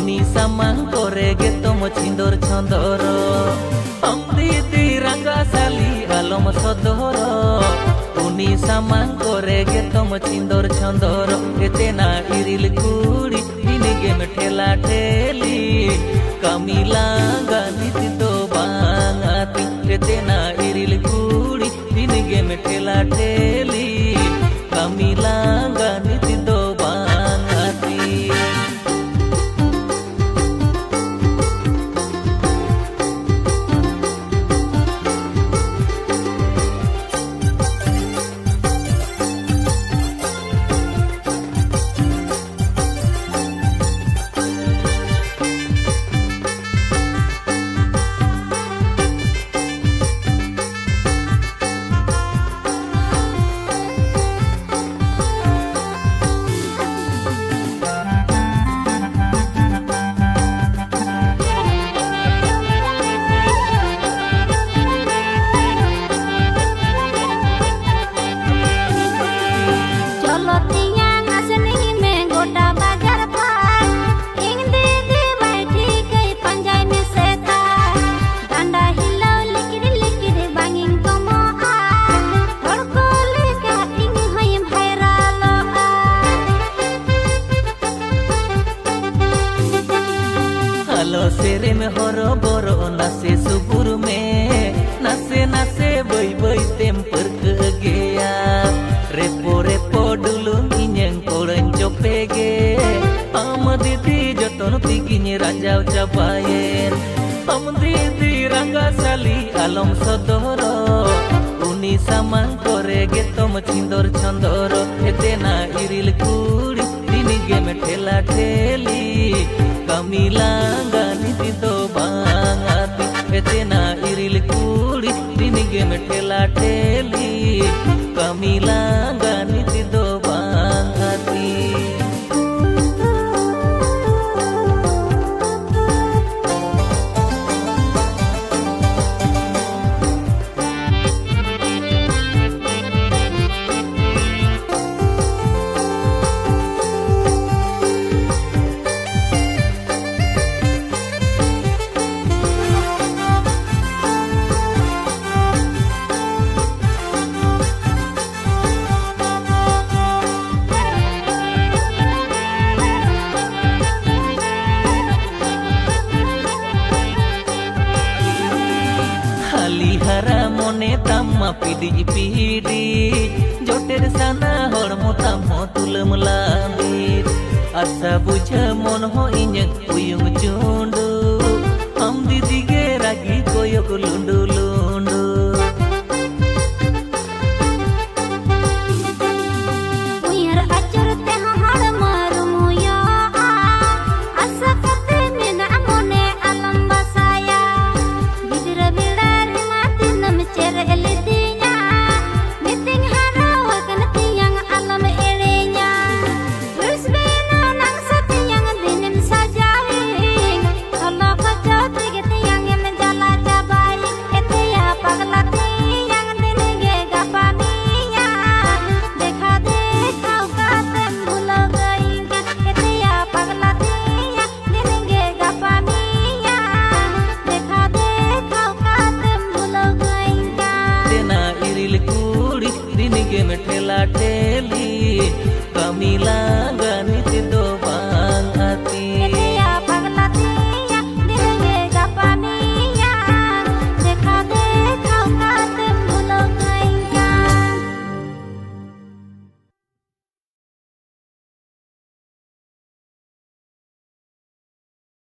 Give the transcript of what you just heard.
ᱩᱱᱤ ᱥᱟᱢᱟᱝ ᱠᱚᱨᱮ ᱜᱮ ᱛᱚᱢ ᱪᱷᱤᱸᱫᱚᱨ ᱪᱷᱚᱸᱫᱚᱨ ᱟᱢ ᱫᱤᱫᱤ ᱨᱟᱸᱜᱟ ᱥᱟᱞᱤ ᱟᱞᱚᱢ ᱥᱚᱫᱚᱨ ᱩᱱᱤ ᱥᱟᱢᱟᱝ ᱠᱚᱨᱮ ᱜᱮ ᱛᱚᱢ ᱪᱷᱤᱸᱫᱚᱨ ᱪᱷᱚᱸᱫᱚᱨ ᱮᱛᱮᱱᱟ ᱤᱨᱤᱞ ᱠᱩᱲᱤ ᱫᱤᱱᱜᱮᱢ ঠেলা ঠেলি কামি লাগা নিত তো বাঙাতি এতেনা ইরিল কুড়ি দিনগেম ঠেলা ঠেলি কামি লাগা নিত তো বাঙাতি सेरे में हरो बोरो नासे सुपुर में नासे नासे बई बई तेम परक गया रेपो रेपो डुलुंग इnyang कोड़न चोपे गे आम दीदी जतन पिगिनी राजाव चाबायेन आम दीदी रंगा साली आलम सदर उनी सामान करे गे तम छिंदर छंदर एतेना इरिल कुड़ी दिनिगे में ठेला ठेली kami langga niti to bangati etena iril kuri dinige me ठेला ठेली kami langga niti to bangati हरा मोने तम्मा पीडी पीडी जोटेर साना हड़मो तम्मो तुलम लांबीर आशा बुझा मन हो इन्या